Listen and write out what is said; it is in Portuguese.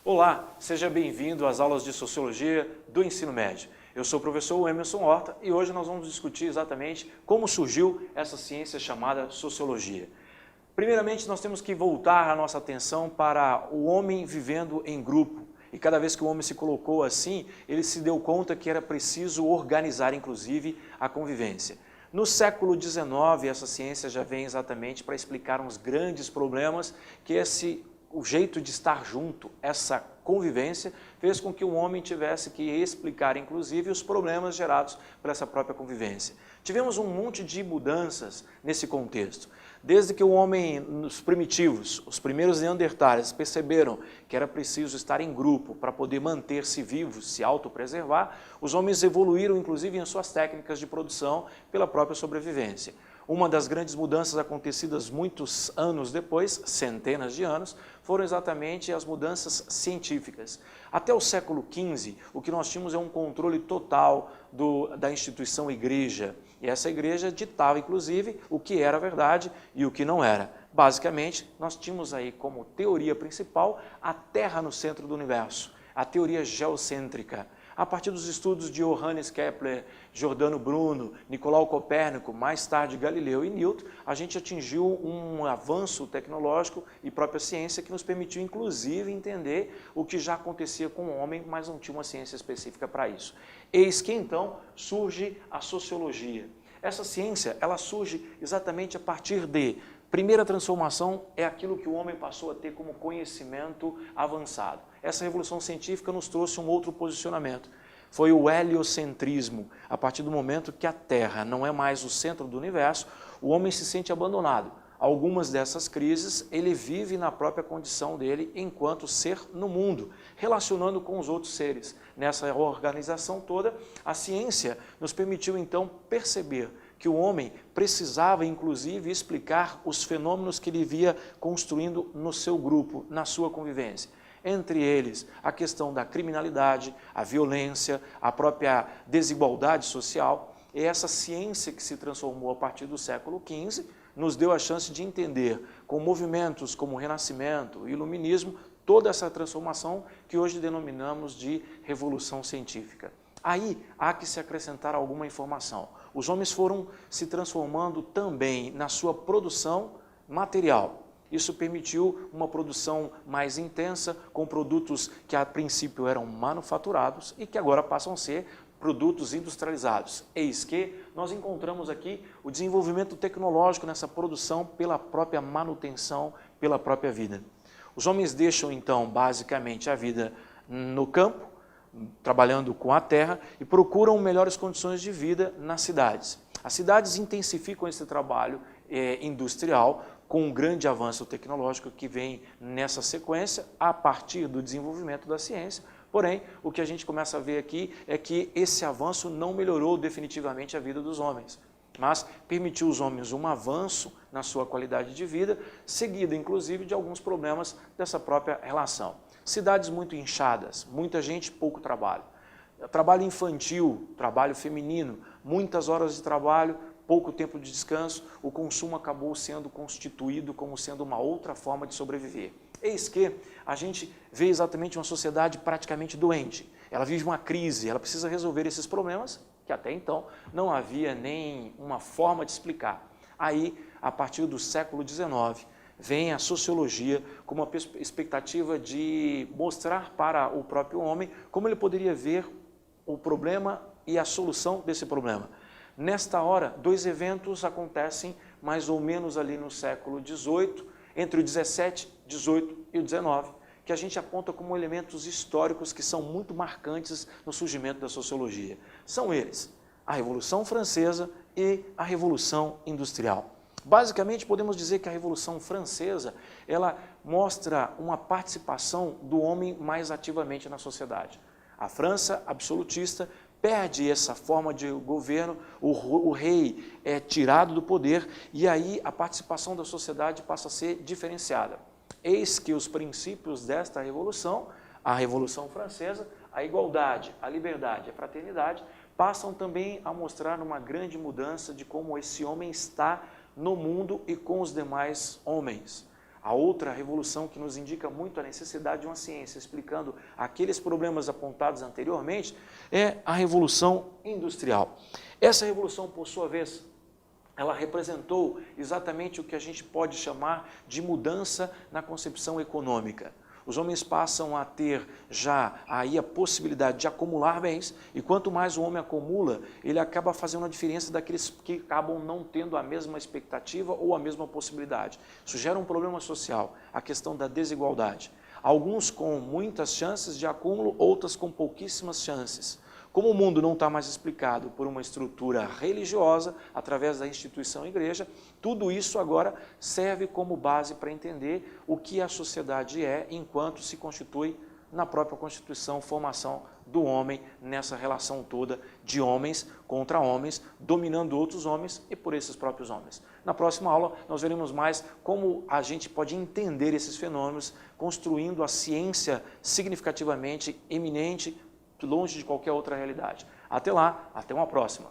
Olá, seja bem-vindo às aulas de Sociologia do Ensino Médio. Eu sou o professor Emerson Horta e hoje nós vamos discutir exatamente como surgiu essa ciência chamada Sociologia. Primeiramente, nós temos que voltar a nossa atenção para o homem vivendo em grupo. E cada vez que o homem se colocou assim, ele se deu conta que era preciso organizar, inclusive, a convivência. No século XIX, essa ciência já vem exatamente para explicar uns grandes problemas que o jeito de estar junto, essa convivência, fez com que o homem tivesse que explicar, inclusive, os problemas gerados por essa própria convivência. Tivemos um monte de mudanças nesse contexto. Desde que o homem, os primitivos, os primeiros neandertais, perceberam que era preciso estar em grupo para poder manter-se vivos, se autopreservar, os homens evoluíram, inclusive, em suas técnicas de produção pela própria sobrevivência. Uma das grandes mudanças acontecidas muitos anos depois, centenas de anos, foram exatamente as mudanças científicas. Até o século XV, o que nós tínhamos é um controle total da instituição igreja. E essa igreja ditava, inclusive, o que era verdade e o que não era. Basicamente, nós tínhamos aí como teoria principal a Terra no centro do universo, a teoria geocêntrica. A partir dos estudos de Johannes Kepler, Giordano Bruno, Nicolau Copérnico, mais tarde Galileu e Newton, a gente atingiu um avanço tecnológico e própria ciência que nos permitiu, inclusive, entender o que já acontecia com o homem, mas não tinha uma ciência específica para isso. Eis que, então, surge a sociologia. Essa ciência, ela surge exatamente a partir de... Primeira transformação é aquilo que o homem passou a ter como conhecimento avançado. Essa revolução científica nos trouxe um outro posicionamento. Foi o heliocentrismo. A partir do momento que a Terra não é mais o centro do universo, o homem se sente abandonado. Algumas dessas crises ele vive na própria condição dele enquanto ser no mundo, relacionando com os outros seres. Nessa organização toda, a ciência nos permitiu então perceber que o homem precisava, inclusive, explicar os fenômenos que ele via construindo no seu grupo, na sua convivência. Entre eles, a questão da criminalidade, a violência, a própria desigualdade social. E essa ciência que se transformou a partir do século XV nos deu a chance de entender, com movimentos como o Renascimento, o Iluminismo, toda essa transformação que hoje denominamos de Revolução Científica. Aí há que se acrescentar alguma informação. Os homens foram se transformando também na sua produção material. Isso permitiu uma produção mais intensa, com produtos que a princípio eram manufaturados e que agora passam a ser produtos industrializados. Eis que nós encontramos aqui o desenvolvimento tecnológico nessa produção pela própria manutenção, pela própria vida. Os homens deixam então basicamente a vida no campo, trabalhando com a terra e procuram melhores condições de vida nas cidades. As cidades intensificam esse trabalho industrial com um grande avanço tecnológico que vem nessa sequência a partir do desenvolvimento da ciência. Porém, o que a gente começa a ver aqui é que esse avanço não melhorou definitivamente a vida dos homens, mas permitiu aos homens um avanço na sua qualidade de vida, seguido inclusive de alguns problemas dessa própria relação. Cidades muito inchadas, muita gente, pouco trabalho. Trabalho infantil, trabalho feminino, muitas horas de trabalho, pouco tempo de descanso, o consumo acabou sendo constituído como sendo uma outra forma de sobreviver. Eis que a gente vê exatamente uma sociedade praticamente doente. Ela vive uma crise, ela precisa resolver esses problemas que até então não havia nem uma forma de explicar. Aí, a partir do século XIX, vem a sociologia com uma expectativa de mostrar para o próprio homem como ele poderia ver o problema e a solução desse problema. Nesta hora, dois eventos acontecem mais ou menos ali no século XVIII, entre o XVII, XVIII e o XIX, que a gente aponta como elementos históricos que são muito marcantes no surgimento da sociologia. São eles, a Revolução Francesa e a Revolução Industrial. Basicamente, podemos dizer que a Revolução Francesa, ela mostra uma participação do homem mais ativamente na sociedade. A França absolutista perde essa forma de governo, o rei é tirado do poder e aí a participação da sociedade passa a ser diferenciada. Eis que os princípios desta revolução, a Revolução Francesa, a igualdade, a liberdade e a fraternidade passam também a mostrar uma grande mudança de como esse homem está no mundo e com os demais homens. A outra revolução que nos indica muito a necessidade de uma ciência explicando aqueles problemas apontados anteriormente é a Revolução Industrial. Essa revolução, por sua vez, ela representou exatamente o que a gente pode chamar de mudança na concepção econômica. Os homens passam a ter já aí a possibilidade de acumular bens, e quanto mais o homem acumula, ele acaba fazendo a diferença daqueles que acabam não tendo a mesma expectativa ou a mesma possibilidade. Isso gera um problema social, a questão da desigualdade. Alguns com muitas chances de acúmulo, outras com pouquíssimas chances. Como o mundo não está mais explicado por uma estrutura religiosa, através da instituição igreja, tudo isso agora serve como base para entender o que a sociedade é enquanto se constitui na própria Constituição, formação do homem nessa relação toda de homens contra homens, dominando outros homens e por esses próprios homens. Na próxima aula nós veremos mais como a gente pode entender esses fenômenos, construindo a ciência significativamente eminente, longe de qualquer outra realidade. Até lá, até uma próxima.